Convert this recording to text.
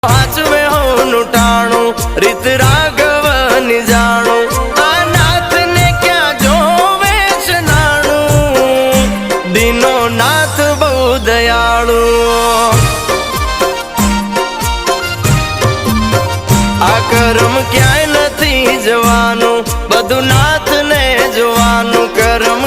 હાચવે હું ટાણું રીત રાઘવની જાણું આ નાથ ને ક્યાં જોવે છે નાણું દીનો નાથ બહુ દયાળુ આ કરમ ક્યાંય નથી જવાનું બધું નાથ ને જોવાનું કરમ